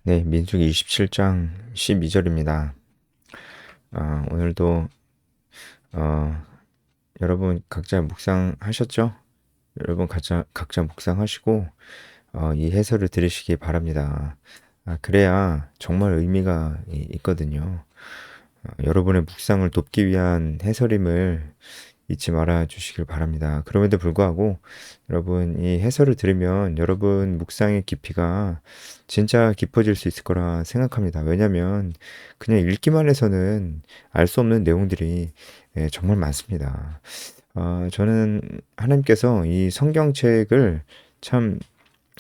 네, 민수기 27장 12절입니다. 오늘도 어, 여러분 각자 묵상하셨죠? 여러분 각자 묵상하시고 이 해설을 들으시기 바랍니다. 그래야 정말 의미가 있거든요. 여러분의 묵상을 돕기 위한 해설임을 잊지 말아 주시길 바랍니다. 그럼에도 불구하고 여러분 이 해설을 들으면 여러분 묵상의 깊이가 진짜 깊어질 수 있을 거라 생각합니다. 왜냐하면 그냥 읽기만 해서는 알 수 없는 내용들이 정말 많습니다. 저는 하나님께서 이 성경책을 참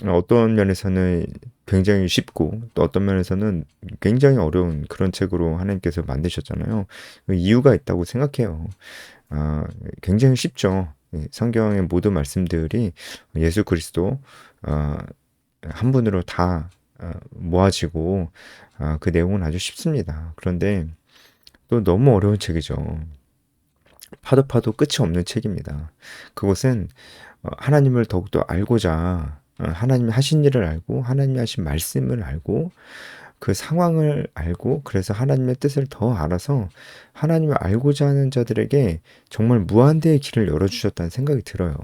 어떤 면에서는 굉장히 쉽고 또 어떤 면에서는 굉장히 어려운 그런 책으로 하나님께서 만드셨잖아요. 그 이유가 있다고 생각해요. 아, 굉장히 쉽죠. 성경의 모든 말씀들이 예수 그리스도 아, 한 분으로 다 모아지고 그 내용은 아주 쉽습니다. 그런데 또 너무 어려운 책이죠. 파도 파도 끝이 없는 책입니다. 그것은 하나님을 더욱더 알고자 하나님이 하신 일을 알고 하나님이 하신 말씀을 알고 그 상황을 알고 그래서 하나님의 뜻을 더 알아서 하나님을 알고자 하는 자들에게 정말 무한대의 길을 열어주셨다는 생각이 들어요.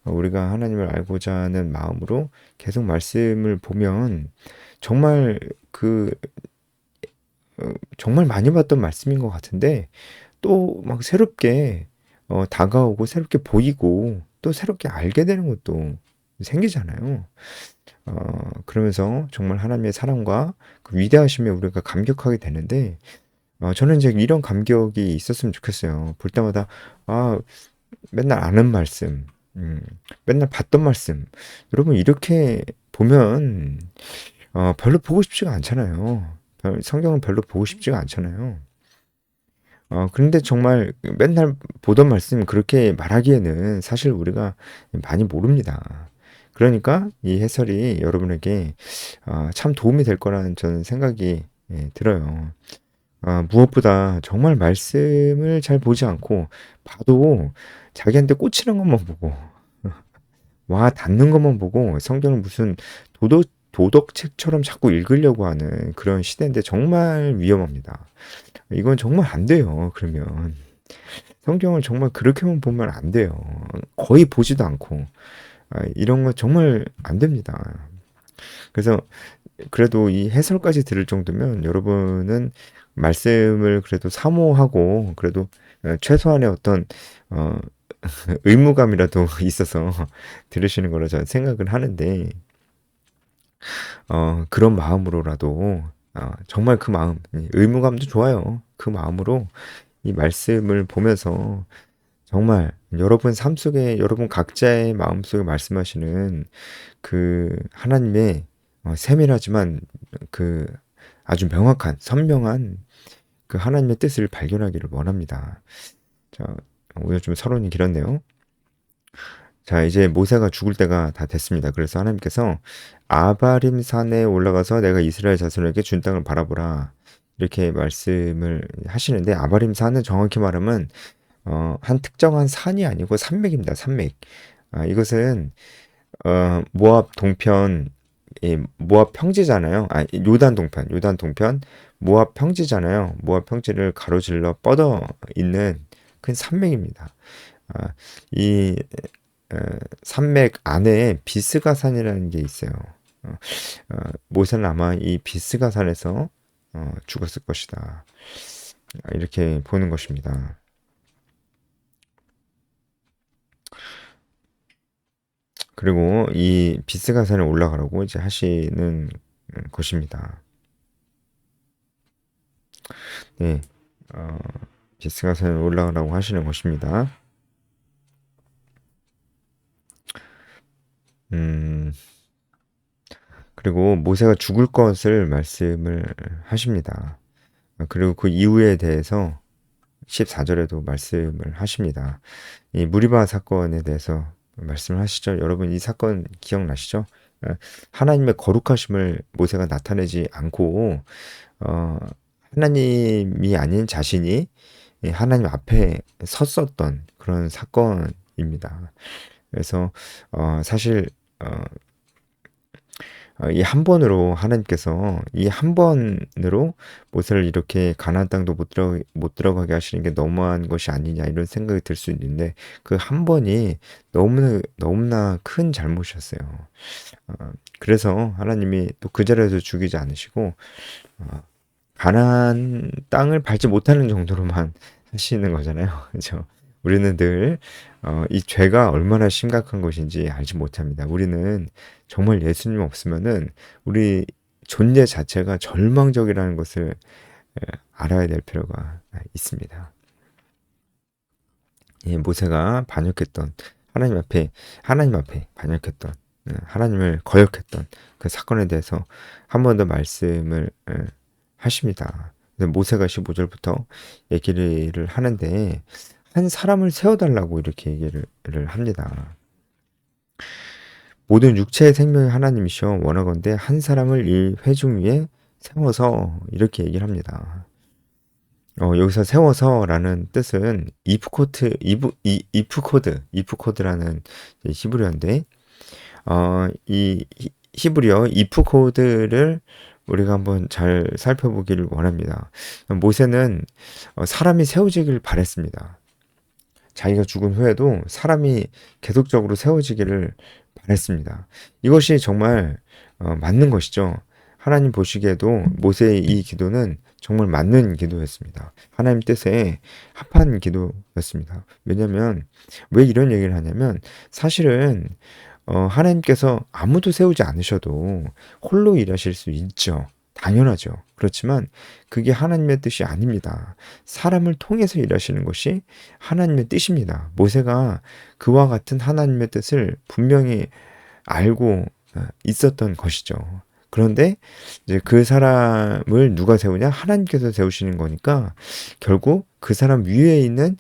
우리가 하나님을 알고자 하는 마음으로 계속 말씀을 보면 정말 그 정말 많이 봤던 말씀인 것 같은데 또 막 새롭게 다가오고 새롭게 보이고 또 새롭게 알게 되는 것도 생기잖아요. 그러면서 정말 하나님의 사랑과 그 위대하심에 우리가 감격하게 되는데 저는 이제 이런 감격이 있었으면 좋겠어요. 볼 때마다 아, 맨날 아는 말씀, 맨날 봤던 말씀. 여러분 이렇게 보면 별로 보고 싶지가 않잖아요. 성경은 별로 보고 싶지가 않잖아요. 그런데 정말 맨날 보던 말씀 그렇게 말하기에는 사실 우리가 많이 모릅니다. 그러니까 이 해설이 여러분에게 참 도움이 될 거라는 저는 생각이 들어요. 무엇보다 정말 말씀을 잘 보지 않고 봐도 자기한테 꽂히는 것만 보고 와 닿는 것만 보고 성경을 무슨 도덕책처럼 자꾸 읽으려고 하는 그런 시대인데 정말 위험합니다. 이건 정말 안 돼요. 그러면 성경을 정말 그렇게만 보면 안 돼요. 거의 보지도 않고 이런 거 정말 안 됩니다. 그래서 그래도 이 해설까지 들을 정도면 여러분은 말씀을 그래도 사모하고 그래도 최소한의 어떤 어, 의무감이라도 있어서 들으시는 거라 저는 생각을 하는데 그런 마음으로라도 정말 그 마음 의무감도 좋아요. 그 마음으로 이 말씀을 보면서 정말 여러분 삶 속에 여러분 각자의 마음 속에 말씀하시는 그 하나님의 세밀하지만 그 아주 명확한 선명한 그 하나님의 뜻을 발견하기를 원합니다. 자, 오늘 좀 서론이 길었네요. 자, 이제 모세가 죽을 때가 다 됐습니다. 그래서 하나님께서 아바림 산에 올라가서 내가 이스라엘 자손에게 준 땅을 바라보라. 이렇게 말씀을 하시는데 아바림 산은 정확히 말하면 한 특정한 산이 아니고 산맥입니다. 산맥. 이것은 모압 동편, 모압 평지잖아요. 요단 동편, 모압 평지잖아요. 모압 평지를 가로질러 뻗어 있는 큰 산맥입니다. 아, 이 어, 산맥 안에 비스가산이라는 게 있어요. 어, 모세는 아마 이 비스가산에서 죽었을 것이다. 이렇게 보는 것입니다. 그리고 이 비스가산에 올라가라고 이제 하시는 것입니다. 네, 어, 비스가산에 올라가라고 하시는 것입니다. 음, 그리고 모세가 죽을 것을 말씀을 하십니다. 그리고 그 이후에 대해서 14절에도 말씀을 하십니다. 이 무리바 사건에 대해서 말씀을 하시죠. 여러분 이 사건 기억나시죠? 어, 하나님의 거룩하심을 모세가 나타내지 않고 어, 하나님이 아닌 자신이 이 하나님 앞에 섰었던 그런 사건입니다. 그래서 사실 이 한 번으로 하나님께서 이 한 번으로 모세를 이렇게 가나안 땅도 못 들어가게 하시는 게 너무한 것이 아니냐 이런 생각이 들 수 있는데 그 한 번이 너무나 큰 잘못이었어요. 그래서 하나님이 또 그 자리에서 죽이지 않으시고 어, 가나안 땅을 밟지 못하는 정도로만 하시는 거잖아요. 그렇죠? 우리는 늘 이 죄가 얼마나 심각한 것인지 알지 못합니다. 우리는 정말 예수님 없으면은 우리 존재 자체가 절망적이라는 것을 알아야 될 필요가 있습니다. 예, 모세가 반역했던 하나님 앞에 반역했던 하나님을 거역했던 그 사건에 대해서 한 번 더 말씀을 하십니다. 모세가 15절부터 얘기를 하는데 한 사람을 세워달라고 이렇게 얘기를 합니다. 모든 육체의 생명의 하나님이시여 원하건대 한 사람을 이 회중 위에 세워서 이렇게 얘기를 합니다. 여기서 세워서라는 뜻은 이프코드라는 히브리어인데 이 히브리어 이프코드를 우리가 한번 잘 살펴보기를 원합니다. 모세는 사람이 세워지길 바랬습니다. 자기가 죽은 후에도 사람이 계속적으로 세워지기를 바랬습니다. 이것이 정말 맞는 것이죠. 하나님 보시기에도 모세의 이 기도는 정말 맞는 기도였습니다. 하나님 뜻에 합한 기도였습니다. 왜냐하면 왜 이런 얘기를 하냐면 사실은 하나님께서 아무도 세우지 않으셔도 홀로 일하실 수 있죠. 당연하죠. 그렇지만 그게 하나님의 뜻이 아닙니다. 사람을 통해서 일하시는 것이 하나님의 뜻입니다. 모세가 그와 같은 하나님의 뜻을 분명히 알고 있었던 것이죠. 그런데 이제 그 사람을 누가 세우냐? 하나님께서 세우시는 거니까 결국 그 사람 위에 있는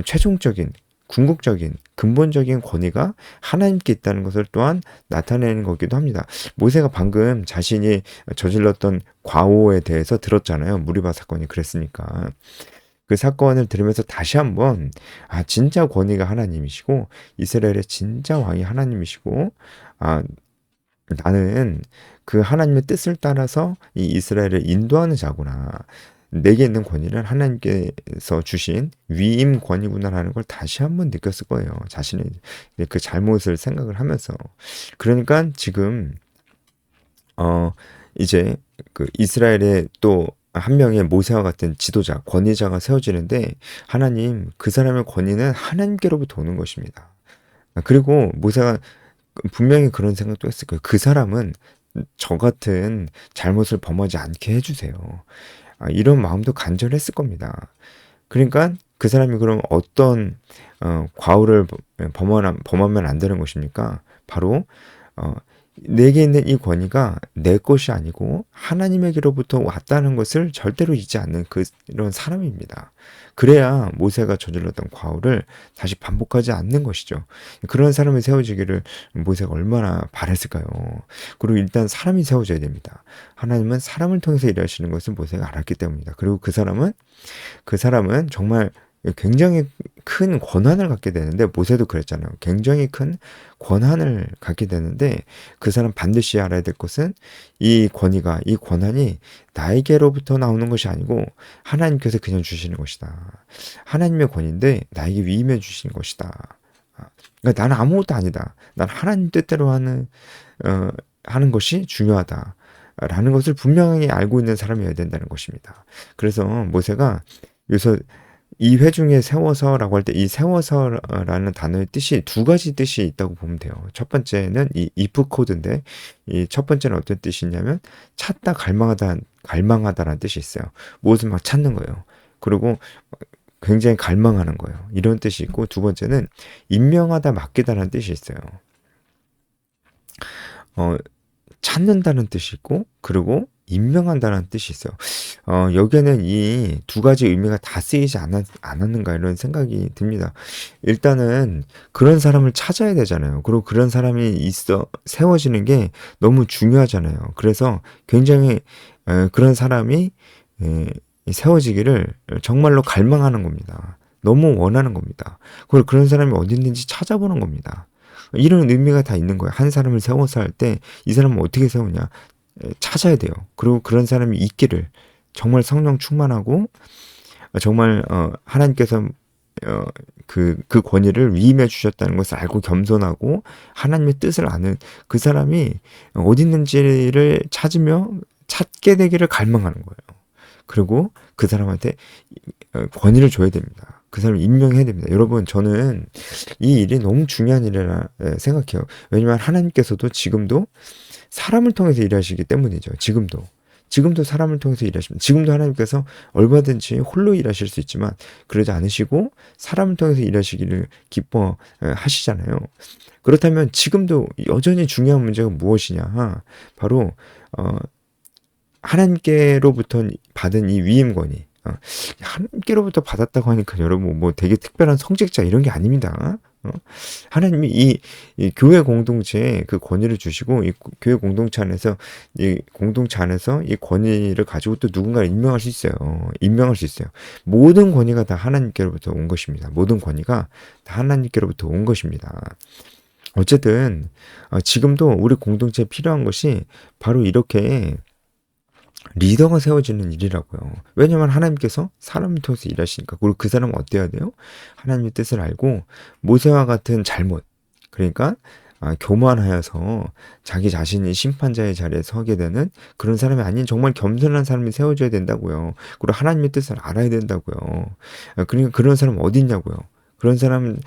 최종적인 궁극적인 근본적인 권위가 하나님께 있다는 것을 또한 나타내는 거기도 합니다. 모세가 방금 자신이 저질렀던 과오에 대해서 들었잖아요. 무리바 사건이 그랬으니까. 그 사건을 들으면서 다시 한번 진짜 권위가 하나님이시고 이스라엘의 진짜 왕이 하나님이시고 나는 그 하나님의 뜻을 따라서 이 이스라엘을 인도하는 자구나. 내게 있는 권위는 하나님께서 주신 위임 권위구나라는 걸 다시 한번 느꼈을 거예요. 자신의 그 잘못을 생각을 하면서. 그러니까 지금 이제 그 이스라엘의 또 한 명의 모세와 같은 지도자, 권위자가 세워지는데 하나님 그 사람의 권위는 하나님께로부터 오는 것입니다. 그리고 모세가 분명히 그런 생각도 했을 거예요. 그 사람은 저 같은 잘못을 범하지 않게 해주세요. 이런 마음도 간절했을 겁니다. 그러니까 그 사람이 그럼 어떤 과오를 범하면 안 되는 것입니까? 바로 내게 있는 이 권위가 내 것이 아니고 하나님에게로부터 왔다는 것을 절대로 잊지 않는 그런 사람입니다. 그래야 모세가 저질렀던 과오를 다시 반복하지 않는 것이죠. 그런 사람이 세워지기를 모세가 얼마나 바랬을까요? 그리고 일단 사람이 세워져야 됩니다. 하나님은 사람을 통해서 일하시는 것을 모세가 알았기 때문입니다. 그리고 그 사람은 정말 굉장히 큰 권한을 갖게 되는데 모세도 그랬잖아요. 굉장히 큰 권한을 갖게 되는데 그 사람 반드시 알아야 될 것은 이 권한이 나에게로부터 나오는 것이 아니고 하나님께서 그냥 주시는 것이다. 하나님의 권위인데 나에게 위임해 주시는 것이다. 그러니까 나는 아무것도 아니다. 난 하나님 뜻대로 하는 것이 중요하다. 라는 것을 분명히 알고 있는 사람이어야 된다는 것입니다. 그래서 모세가 여기서 이 회중에 세워서라고 할 때 이 세워서라는 단어의 뜻이 두 가지 뜻이 있다고 보면 돼요. 첫 번째는 이 if 코드인데 이 첫 번째는 어떤 뜻이냐면 찾다 갈망하다라는 뜻이 있어요. 무엇을 막 찾는 거예요. 그리고 굉장히 갈망하는 거예요. 이런 뜻이 있고 두 번째는 임명하다 맡기다라는 뜻이 있어요. 찾는다는 뜻이 있고 그리고 임명한다는 뜻이 있어요. 여기에는 이 두 가지 의미가 다 쓰이지 않았는가 이런 생각이 듭니다. 일단은 그런 사람을 찾아야 되잖아요. 그리고 그런 사람이 세워지는 게 너무 중요하잖아요. 그래서 굉장히 그런 사람이 세워지기를 정말로 갈망하는 겁니다. 너무 원하는 겁니다. 그리고 그런 사람이 어디 있는지 찾아보는 겁니다. 이런 의미가 다 있는 거예요. 한 사람을 세워서 할 때 이 사람은 어떻게 세우냐 찾아야 돼요. 그리고 그런 사람이 있기를 정말 성령 충만하고 정말 하나님께서 그 권위를 위임해 주셨다는 것을 알고 겸손하고 하나님의 뜻을 아는 그 사람이 어디 있는지를 찾게 되기를 갈망하는 거예요. 그리고 그 사람한테 권위를 줘야 됩니다. 그 사람을 임명해야 됩니다. 여러분, 저는 이 일이 너무 중요한 일이라 생각해요. 왜냐하면 하나님께서도 지금도 사람을 통해서 일하시기 때문이죠. 지금도 사람을 통해서 일하십니다. 지금도 하나님께서 얼마든지 홀로 일하실 수 있지만 그러지 않으시고 사람을 통해서 일하시기를 기뻐하시잖아요. 그렇다면 지금도 여전히 중요한 문제가 무엇이냐? 바로 하나님께로부터 받은 이 위임권이 하나님께로부터 받았다고 하니까 여러분 뭐 되게 특별한 성직자 이런 게 아닙니다. 하나님이 이 교회 공동체에 그 권위를 주시고 이 교회 공동체 안에서 이 권위를 가지고 또 누군가를 임명할 수 있어요. 임명할 수 있어요. 모든 권위가 다 하나님께로부터 온 것입니다. 모든 권위가 다 하나님께로부터 온 것입니다. 어쨌든 지금도 우리 공동체에 필요한 것이 바로 이렇게 리더가 세워지는 일이라고요. 왜냐하면 하나님께서 사람을 통해서 일하시니까. 그리고 그 사람은 어때야 돼요? 하나님의 뜻을 알고 모세와 같은 잘못, 그러니까 교만하여서 자기 자신이 심판자의 자리에 서게 되는 그런 사람이 아닌 정말 겸손한 사람이 세워져야 된다고요. 그리고 하나님의 뜻을 알아야 된다고요. 그러니까 그런 사람 어디 있냐고요. 그런 사람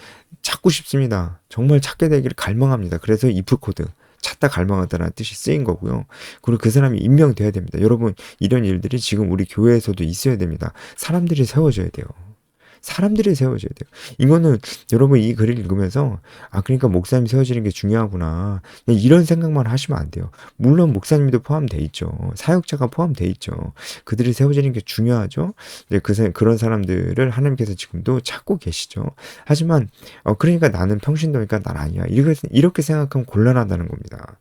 찾고 싶습니다. 정말 찾게 되기를 갈망합니다. 그래서 이프코드 찾다 갈망하다라는 뜻이 쓰인 거고요. 그리고 그 사람이 임명돼야 됩니다. 여러분, 이런 일들이 지금 우리 교회에서도 있어야 됩니다. 사람들이 세워져야 돼요. 사람들이 세워져야 돼요. 이거는 여러분 이 글을 읽으면서 그러니까 목사님 세워지는 게 중요하구나. 이런 생각만 하시면 안 돼요. 물론 목사님도 포함돼 있죠. 사역자가 포함돼 있죠. 그들이 세워지는 게 중요하죠. 그런 사람들을 하나님께서 지금도 찾고 계시죠. 하지만 그러니까 나는 평신도니까 난 아니야. 이렇게 생각하면 곤란하다는 겁니다.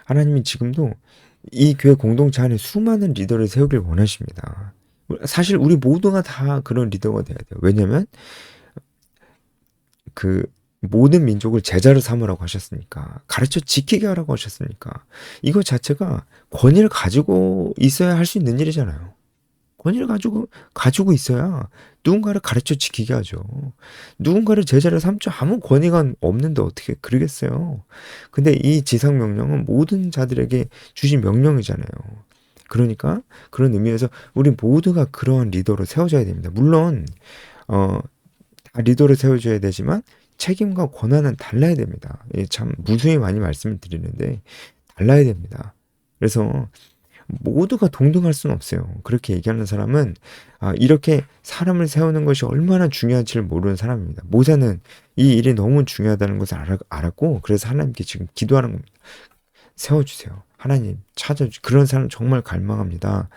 하나님이 지금도 이 교회 공동체 안에 수많은 리더를 세우길 원하십니다. 사실 우리 모두가 다 그런 리더가 돼야 돼요. 왜냐면 그 모든 민족을 제자로 삼으라고 하셨으니까, 가르쳐 지키게 하라고 하셨으니까, 이거 자체가 권위를 가지고 있어야 할 수 있는 일이잖아요. 권위를 가지고 있어야 누군가를 가르쳐 지키게 하죠. 누군가를 제자로 삼죠. 아무 권위가 없는데 어떻게 그러겠어요. 근데 이 지상명령은 모든 자들에게 주신 명령이잖아요. 그러니까 그런 의미에서 우리 모두가 그러한 리더로 세워져야 됩니다. 물론 다 리더로 세워져야 되지만 책임과 권한은 달라야 됩니다. 참 무수히 많이 말씀을 드리는데 달라야 됩니다. 그래서 모두가 동등할 수는 없어요. 그렇게 얘기하는 사람은 이렇게 사람을 세우는 것이 얼마나 중요한지를 모르는 사람입니다. 모세는 이 일이 너무 중요하다는 것을 알았고 그래서 하나님께 지금 기도하는 겁니다. 세워주세요. 하나님 그런 사람 정말 갈망합니다.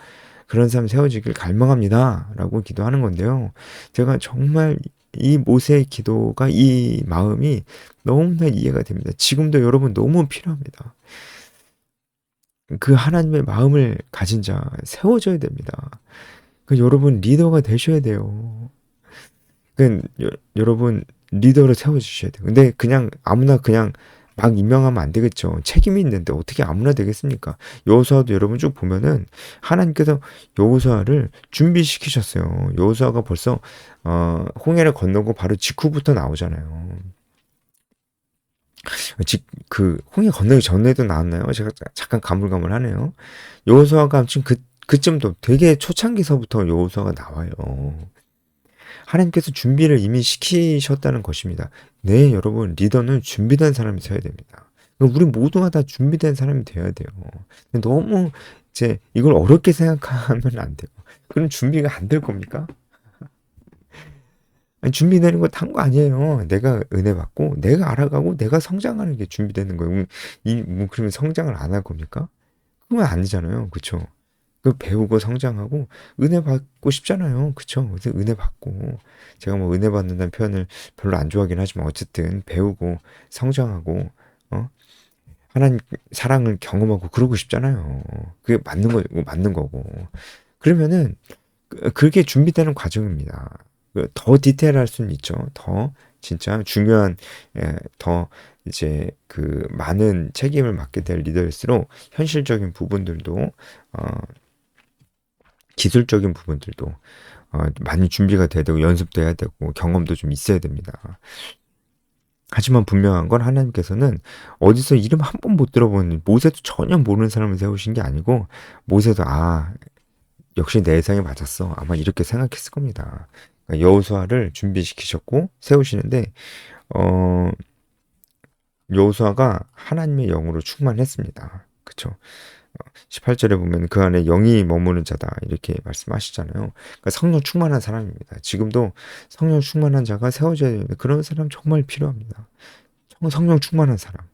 그런 사람 세워지길 갈망합니다. 라고 기도하는 건데요. 제가 정말 이 모세의 기도가 이 마음이 너무나 이해가 됩니다. 지금도 여러분 너무 필요합니다. 그 하나님의 마음을 가진 자 세워져야 됩니다. 여러분 리더가 되셔야 돼요. 여러분 리더를 세워주셔야 돼요. 근데 그냥 아무나 그냥 막 임명하면 안 되겠죠. 책임이 있는데 어떻게 아무나 되겠습니까? 여호수아도 여러분 쭉 보면은 하나님께서 여호수아를 준비시키셨어요. 여호수아가 벌써 홍해를 건너고 바로 직후부터 나오잖아요. 홍해 건너기 전에도 나왔나요? 제가 잠깐 가물가물하네요. 여호수아가 아무튼 그쯤도 되게 초창기서부터 여호수아가 나와요. 하나님께서 준비를 이미 시키셨다는 것입니다. 네, 여러분, 리더는 준비된 사람이 되어야 됩니다. 우리 모두가 다 준비된 사람이 되어야 돼요. 너무 이걸 어렵게 생각하면 안 돼요. 그럼 준비가 안 될 겁니까? 아니, 준비되는 거 단 거 아니에요. 내가 은혜 받고, 내가 알아가고, 내가 성장하는 게 준비되는 거예요. 그러면 성장을 안 할 겁니까? 그건 아니잖아요. 그쵸? 배우고 성장하고 은혜 받고 싶잖아요. 그쵸? 그래서 은혜 받고 제가 뭐 은혜 받는다는 표현을 별로 안 좋아하긴 하지만 어쨌든 배우고 성장하고 하나님 사랑을 경험하고 그러고 싶잖아요. 그게 맞는 거고. 그러면은 그게 준비되는 과정입니다. 더 디테일할 수는 있죠. 더 진짜 중요한 더 이제 그 많은 책임을 맡게 될 리더일수록 현실적인 부분들도 기술적인 부분들도 많이 준비가 돼야 되고 연습도 해야 되고 경험도 좀 있어야 됩니다. 하지만 분명한 건 하나님께서는 어디서 이름 한 번 못 들어본 모세도 전혀 모르는 사람을 세우신 게 아니고 모세도 역시 내 예상이 맞았어. 아마 이렇게 생각했을 겁니다. 그러니까 여호수아를 준비시키셨고 세우시는데 어, 여호수아가 하나님의 영으로 충만했습니다. 그쵸? 18절에 보면 그 안에 영이 머무는 자다 이렇게 말씀하시잖아요. 그러니까 성령 충만한 사람입니다. 지금도 성령 충만한 자가 세워져야 되는데 그런 사람 정말 필요합니다. 성령 충만한 사람.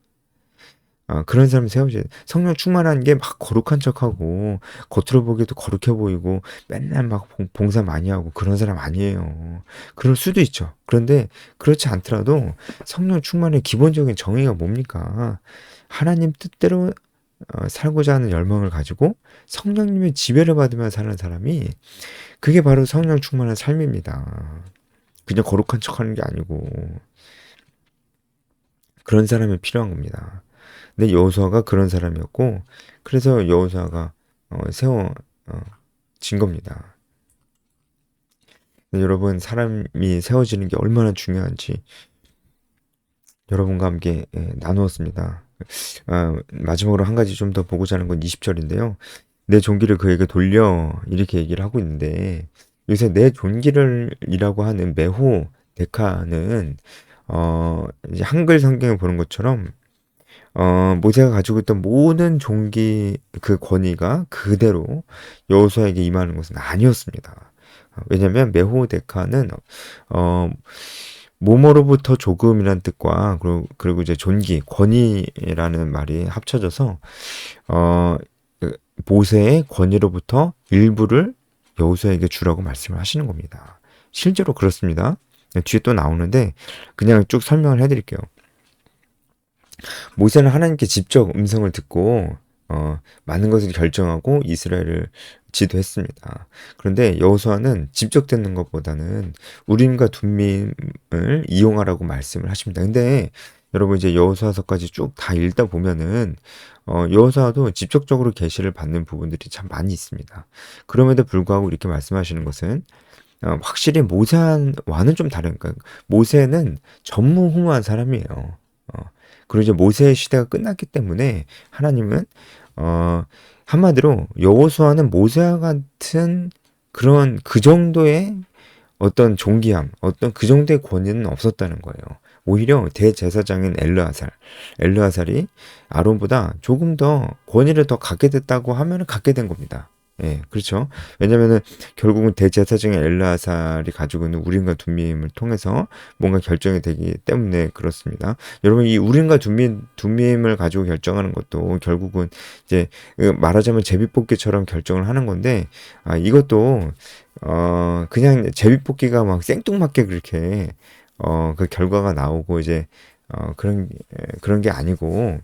그런 사람 세워져야 돼. 성령 충만한 게 막 거룩한 척하고 겉으로 보기에도 거룩해 보이고 맨날 막 봉사 많이 하고 그런 사람 아니에요. 그럴 수도 있죠. 그런데 그렇지 않더라도 성령 충만의 기본적인 정의가 뭡니까? 하나님 뜻대로 살고자 하는 열망을 가지고 성령님의 지배를 받으며 사는 사람이 그게 바로 성령 충만한 삶입니다. 그냥 거룩한 척하는 게 아니고 그런 사람이 필요한 겁니다. 근데 여호수아가 그런 사람이었고 그래서 여호수아가 세워진 겁니다. 여러분 사람이 세워지는 게 얼마나 중요한지 여러분과 함께 나누었습니다. 마지막으로 한 가지 좀 더 보고자 하는 건 20절인데요. 내 존귀를 그에게 돌려 이렇게 얘기를 하고 있는데 요새 내 존귀를이라고 하는 메호 데카는 이제 한글 성경에 보는 것처럼 모세가 가지고 있던 모든 종기 그 권위가 그대로 여호수아에게 임하는 것은 아니었습니다. 왜냐하면 메호데카는 모모로부터 조금이란 뜻과 그리고 이제 존귀, 권위라는 말이 합쳐져서 모세의 권위로부터 일부를 여호수아에게 주라고 말씀을 하시는 겁니다. 실제로 그렇습니다. 뒤에 또 나오는데 그냥 쭉 설명을 해드릴게요. 모세는 하나님께 직접 음성을 듣고 많은 것을 결정하고 이스라엘을 지도했습니다. 그런데 여호수아는 직접 듣는 것보다는 우림과 둠밈을 이용하라고 말씀을 하십니다. 근데 여러분 이제 여호수아서까지 쭉 다 읽다 보면은 여호수아도 직접적으로 계시를 받는 부분들이 참 많이 있습니다. 그럼에도 불구하고 이렇게 말씀하시는 것은 확실히 모세와는 좀 다른, 그러니까 모세는 전무후무한 사람이에요. 그리고 이제 모세의 시대가 끝났기 때문에 하나님은 한마디로 여호수아는 모세와 같은 그런 그 정도의 어떤 존귀함, 어떤 그 정도의 권위는 없었다는 거예요. 오히려 대제사장인 엘르아살이 아론보다 조금 더 권위를 더 갖게 됐다고 하면 갖게 된 겁니다. 예, 그렇죠. 왜냐면은 결국은 대제사장인 엘르아살이 가지고 있는 우림과 둠밈을 통해서 뭔가 결정이 되기 때문에 그렇습니다. 여러분 이 우림과 둠밈을 가지고 결정하는 것도 결국은 이제 말하자면 제비뽑기처럼 결정을 하는 건데 이것도 그냥 제비뽑기가 막 생뚱맞게 그렇게 그 결과가 나오고 이제 그런 게 아니고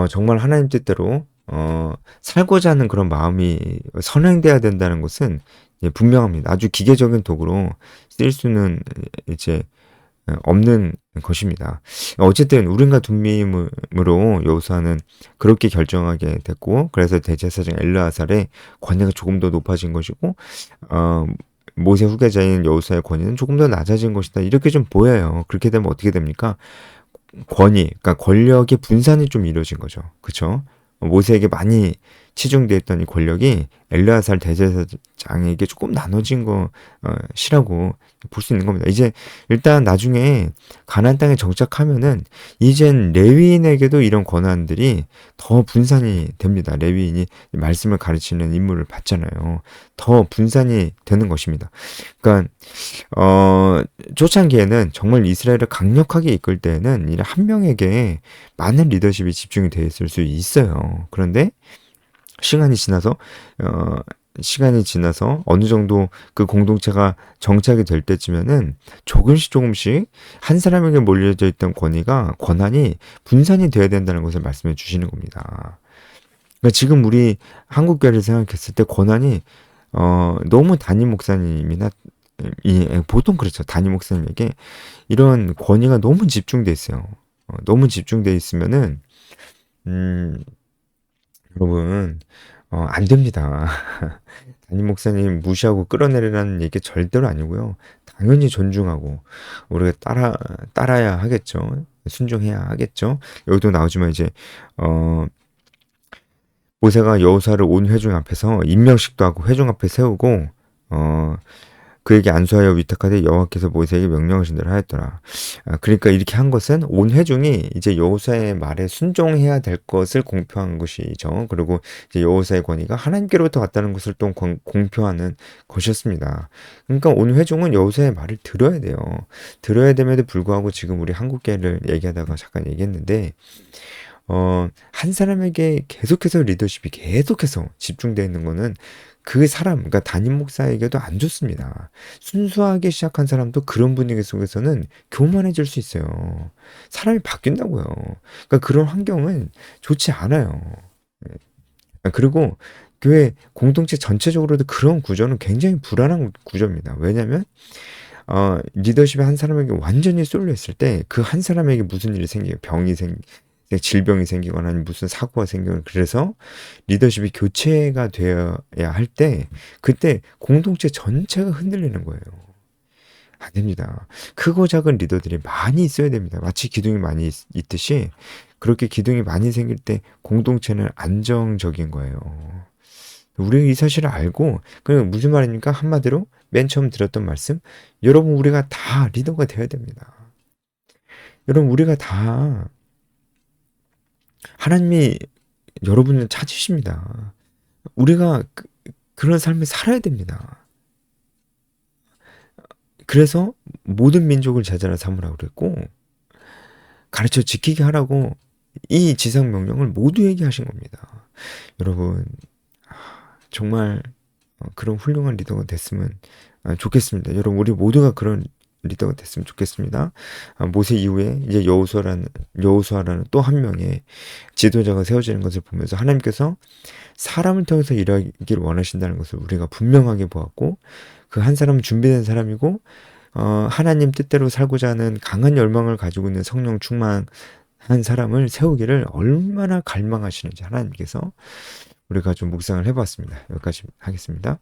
정말 하나님 뜻대로 살고자 하는 그런 마음이 선행돼야 된다는 것은 분명합니다. 아주 기계적인 도구로 쓸 수는 이제 없는 것입니다. 어쨌든 우림과 둠밈으로 여호수아는 그렇게 결정하게 됐고 그래서 대제사장 엘르아살의 권위가 조금 더 높아진 것이고 모세 후계자인 여호수아의 권위는 조금 더 낮아진 것이다. 이렇게 좀 보여요. 그렇게 되면 어떻게 됩니까? 그러니까 권력의 분산이 좀 이루어진 거죠. 그렇죠? 모세에게 많이 치중되어 있던 이 권력이 엘르아살 대제사장에게 조금 나눠진 것이라고 볼 수 있는 겁니다. 이제 일단 나중에 가나안 땅에 정착하면은 이젠 레위인에게도 이런 권한들이 더 분산이 됩니다. 레위인이 말씀을 가르치는 임무를 받잖아요. 더 분산이 되는 것입니다. 그러니까 초창기에는 정말 이스라엘을 강력하게 이끌 때에는 이 한 명에게 많은 리더십이 집중이 되어 있을 수 있어요. 그런데 시간이 지나서 어느 정도 그 공동체가 정착이 될 때쯤에는 조금씩 한 사람에게 몰려져 있던 권한이 분산이 되어야 된다는 것을 말씀해 주시는 겁니다. 그러니까 지금 우리 한국교회를 생각했을 때 권한이 너무 담임 목사님이나 보통 그렇죠. 담임 목사님에게 이런 권위가 너무 집중돼 있어요. 너무 집중돼 있으면은 음, 여러분 안 됩니다. 담임 목사님 무시하고 끌어내리라는 얘기 절대로 아니고요. 당연히 존중하고 우리가 따라야 하겠죠. 순종해야 하겠죠. 여기도 나오지만 이제 어 모세가 여호수아를 온 회중 앞에서 임명식도 하고 회중 앞에 세우고 어 그에게 안수하여 위탁하되 여호와께서 모세에게 명령하신 대로 하였더라. 그러니까 이렇게 한 것은 온 회중이 이제 여호수아의 말에 순종해야 될 것을 공표한 것이죠. 그리고 이제 여호수아의 권위가 하나님께로부터 왔다는 것을 또 공표하는 것이었습니다. 그러니까 온 회중은 여호수아의 말을 들어야 돼요. 들어야 됨에도 불구하고 지금 우리 한국계를 얘기하다가 잠깐 얘기했는데 한 사람에게 계속해서 리더십이 계속해서 집중되어 있는 거는 그 사람, 그러니까 담임 목사에게도 안 좋습니다. 순수하게 시작한 사람도 그런 분위기 속에서는 교만해질 수 있어요. 사람이 바뀐다고요. 그러니까 그런 환경은 좋지 않아요. 그리고 교회 공동체 전체적으로도 그런 구조는 굉장히 불안한 구조입니다. 왜냐하면 리더십이 한 사람에게 완전히 쏠려 있을 때 그 한 사람에게 무슨 일이 생겨요. 질병이 생기거나 아니면 무슨 사고가 생기거나 그래서 리더십이 교체가 되어야 할 때 그때 공동체 전체가 흔들리는 거예요. 안 됩니다. 크고 작은 리더들이 많이 있어야 됩니다. 마치 기둥이 많이 있듯이 그렇게 기둥이 많이 생길 때 공동체는 안정적인 거예요. 우리가 이 사실을 알고 그 무슨 말입니까? 한마디로 맨 처음 들었던 말씀 여러분 우리가 다 리더가 되어야 됩니다. 여러분 우리가 다 하나님이 여러분을 찾으십니다. 우리가 그런 삶을 살아야 됩니다. 그래서 모든 민족을 제자로 삼으라고 그랬고 가르쳐 지키게 하라고 이 지상 명령을 모두에게 하신 겁니다. 여러분 정말 그런 훌륭한 리더가 됐으면 좋겠습니다. 여러분 우리 모두가 그런 리더가 됐으면 좋겠습니다. 모세 이후에 이제 여호수아라는 또 한 명의 지도자가 세워지는 것을 보면서 하나님께서 사람을 통해서 일하기를 원하신다는 것을 우리가 분명하게 보았고 그 한 사람은 준비된 사람이고 하나님 뜻대로 살고자 하는 강한 열망을 가지고 있는 성령 충만한 사람을 세우기를 얼마나 갈망하시는지 하나님께서 우리가 좀 묵상을 해봤습니다. 여기까지 하겠습니다.